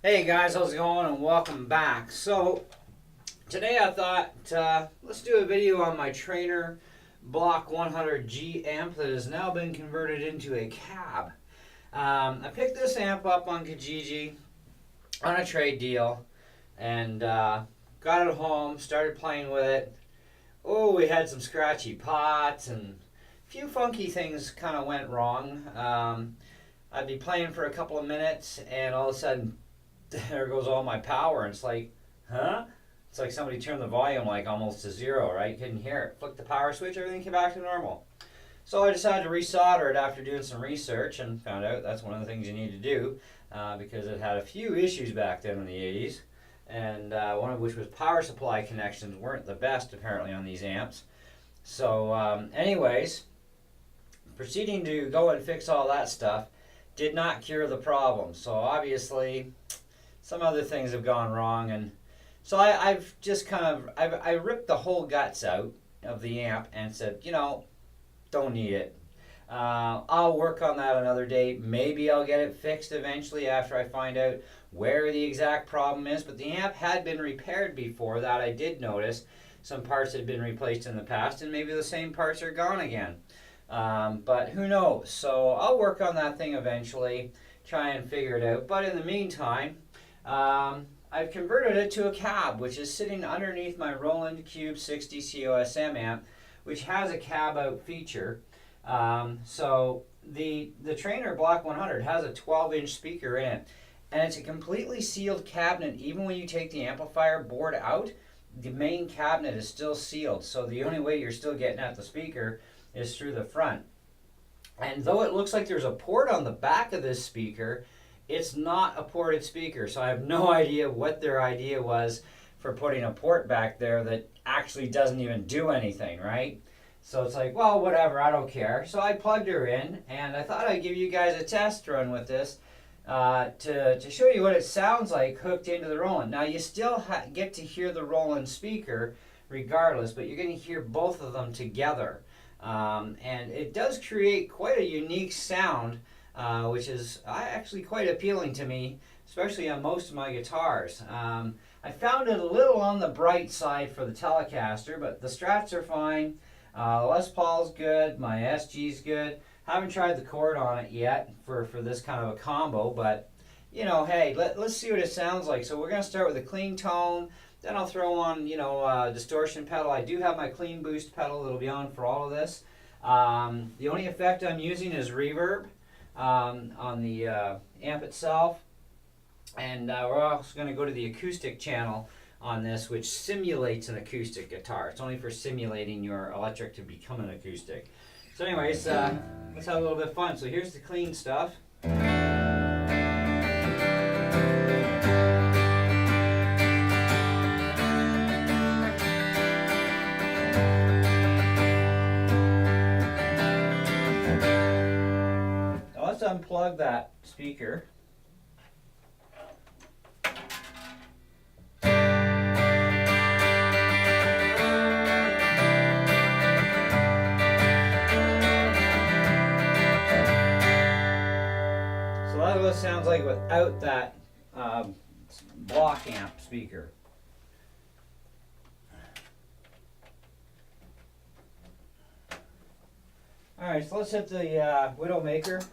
Hey guys, how's it going and welcome back. So today I thought let's do a video on my Trainer Block 100G amp that has now been converted into a cab. I picked this amp up on Kijiji on a trade deal and got it home, started playing with it. Oh, we had some scratchy pots and a few funky things kind of went wrong. I'd be playing for a couple of minutes and all of a sudden there goes all my power, and it's like, huh? It's like somebody turned the volume like almost to zero, right? Couldn't hear it. Flicked the power switch, everything came back to normal. So I decided to resolder it after doing some research and found out that's one of the things you need to do because it had a few issues back then in the 80s, and one of which was power supply connections weren't the best apparently on these amps. So anyways, proceeding to go and fix all that stuff did not cure the problem. So obviously some other things have gone wrong, and so I've just kind of I ripped the whole guts out of the amp and said, don't need it. I'll work on that another day. Maybe I'll get it fixed eventually after I find out where the exact problem is. But the amp had been repaired before that. I did notice some parts had been replaced in the past, and maybe the same parts are gone again. But who knows? So I'll work on that thing eventually, try and figure it out. But in the meantime, I've converted it to a cab, which is sitting underneath my Roland Cube 60 COSM amp, which has a cab out feature. So the Trainer Block 100 has a 12-inch speaker in it, and it's a completely sealed cabinet. Even when you take the amplifier board out, the main cabinet is still sealed. So the only way you're still getting at the speaker is through the front. And though it looks like there's a port on the back of this speaker, it's not a ported speaker. So I have no idea what their idea was for putting a port back there that actually doesn't even do anything, right? So it's like, well, whatever, I don't care. So I plugged her in, and I thought I'd give you guys a test run with this to show you what it sounds like hooked into the Roland. Now you still get to hear the Roland speaker regardless, but you're going to hear both of them together. And it does create quite a unique sound, which is actually quite appealing to me, especially on most of my guitars. I found it a little on the bright side for the Telecaster, but the Strats are fine. Les Paul's good, my SG's good. Haven't tried the chord on it yet for this kind of a combo, but hey, let's see what it sounds like. So we're going to start with a clean tone. Then I'll throw on, distortion pedal. I do have my clean boost pedal that'll be on for all of this. The only effect I'm using is reverb on the amp itself. And we're also going to go to the acoustic channel on this, which simulates an acoustic guitar. It's only for simulating your electric to become an acoustic. So anyways, let's have a little bit of fun. So here's the clean stuff. Let's unplug that speaker. So that's what it sounds like without that block amp speaker. Alright, so let's hit the Widowmaker.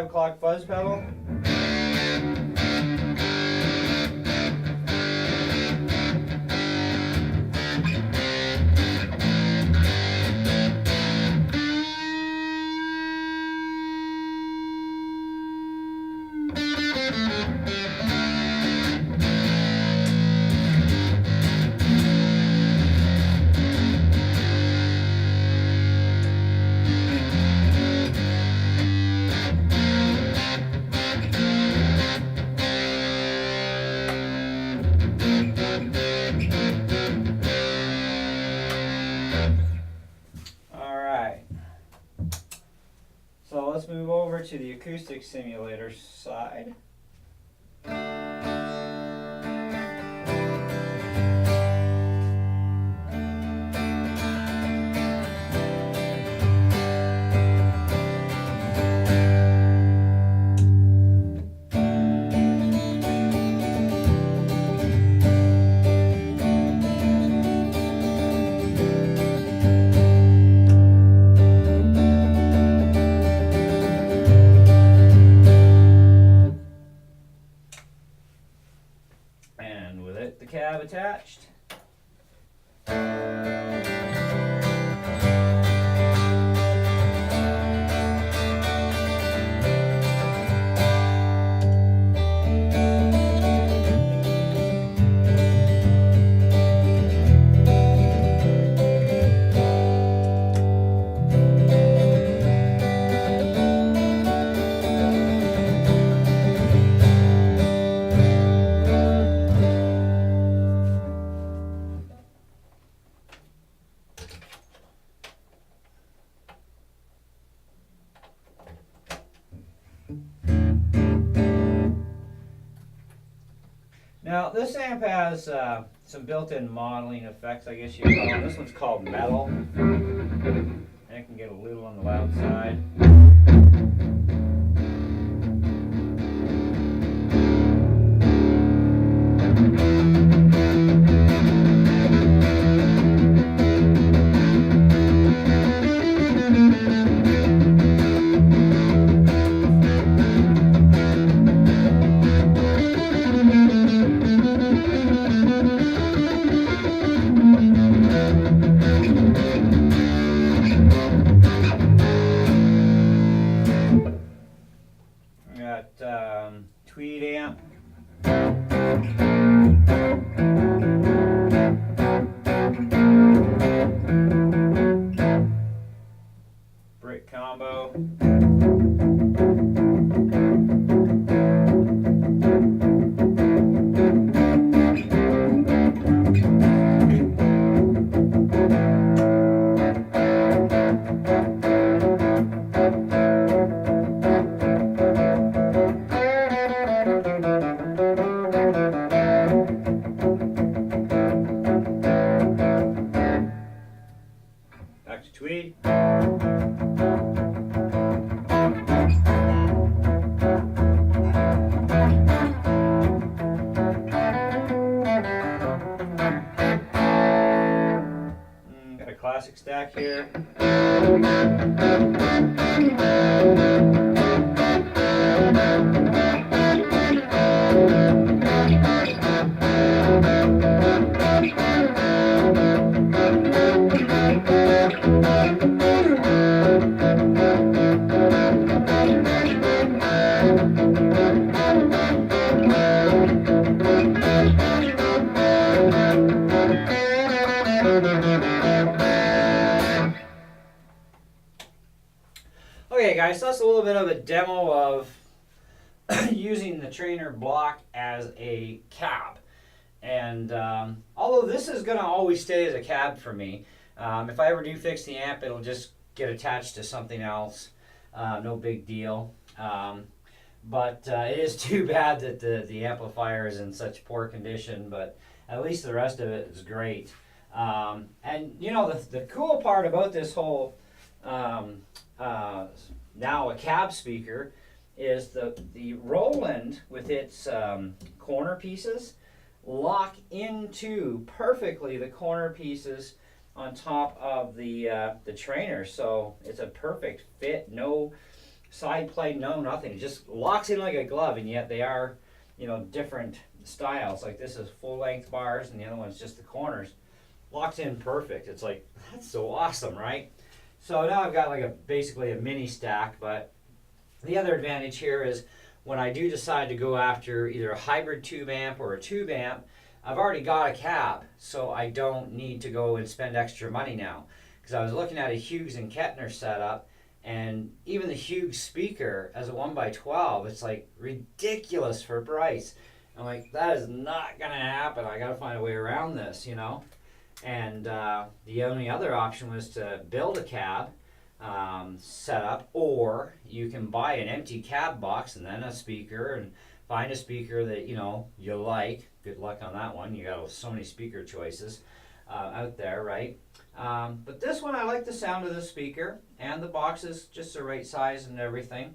5 o'clock fuzz pedal. So let's move over to the acoustic simulator side. And with it, the cab attached. Now this amp has some built-in modeling effects, I guess you call them. This one's called metal, and it can get a little on the loud side. Tweed amp. Brick combo. Back to Tweed. Got a classic stack here. Okay guys, so that's a little bit of a demo of using the Trainer block as a cab. And although this is going to always stay as a cab for me, if I ever do fix the amp, it'll just get attached to something else. No big deal. But it is too bad that the amplifier is in such poor condition, but at least the rest of it is great. And you know, the cool part about this whole now a cab speaker is the Roland with its corner pieces lock into perfectly the corner pieces on top of the Trainer, so it's a perfect fit. No side plate, no nothing. It just locks in like a glove, and yet they are, you know, different styles. Like this is full length bars, and the other one's just the corners. Locks in perfect. It's like, that's so awesome, right? So now I've got like basically a mini stack, but the other advantage here is when I do decide to go after either a hybrid tube amp or a tube amp, I've already got a cab, so I don't need to go and spend extra money now. Because I was looking at a Hughes and Kettner setup, and even the Hughes speaker as a 1x12, it's like ridiculous for price. I'm like, that is not gonna happen. I gotta find a way around this, you know? And the only other option was to build a cab setup, or you can buy an empty cab box and then a speaker, and find a speaker that you know you like. Good luck on that one. You got so many speaker choices out there, right? But this one, I like the sound of the speaker, and the box is just the right size and everything.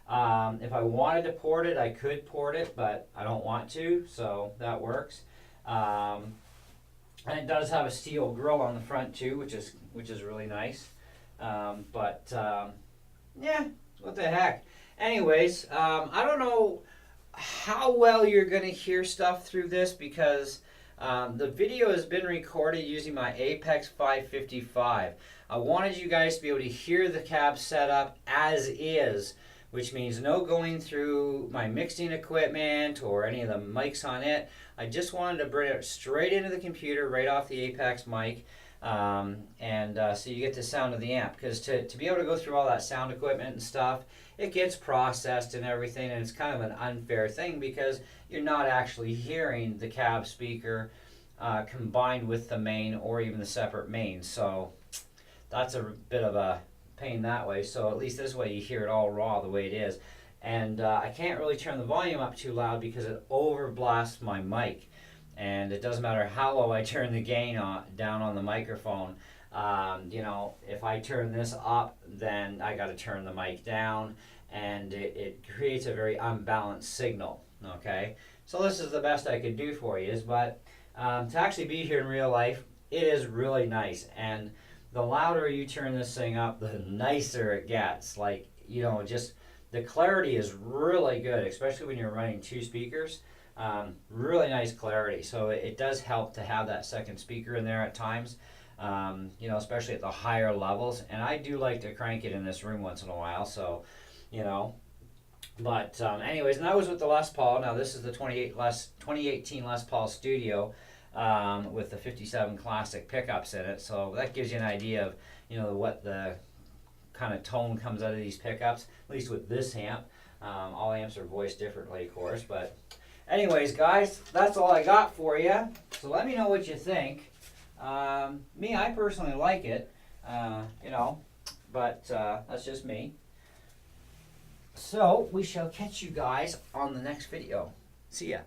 If I wanted to port it, I could port it, but I don't want to, so that works. And it does have a steel grill on the front too, which is really nice. Yeah, what the heck. Anyways, I don't know how well you're going to hear stuff through this, because the video has been recorded using my Apex 555. I wanted you guys to be able to hear the cab setup as is, which means no going through my mixing equipment or any of the mics on it. I just wanted to bring it straight into the computer, right off the Apex mic, so you get the sound of the amp. Because to be able to go through all that sound equipment and stuff, it gets processed and everything, and it's kind of an unfair thing because you're not actually hearing the cab speaker combined with the main or even the separate main. So that's a bit of a pain that way. So at least this way you hear it all raw the way it is. And I can't really turn the volume up too loud because it overblasts my mic. And it doesn't matter how low I turn the gain down on the microphone. You know, if I turn this up, then I got to turn the mic down, and it creates a very unbalanced signal. Okay, so this is the best I could do for you. But to actually be here in real life, it is really nice. And the louder you turn this thing up, the nicer it gets. Like, you know, just the clarity is really good, especially when you're running two speakers. Really nice clarity. So it does help to have that second speaker in there at times. You know, especially at the higher levels. And I do like to crank it in this room once in a while, so, you know. But anyways, and that was with the Les Paul. Now this is the 2018 Les Paul Studio with the 57 Classic pickups in it. So that gives you an idea of, you know, what the kind of tone comes out of these pickups, at least with this amp. All amps are voiced differently, of course. But anyways, guys, that's all I got for you. So let me know what you think. Me, I personally like it, you know, but that's just me. So we shall catch you guys on the next video. See ya.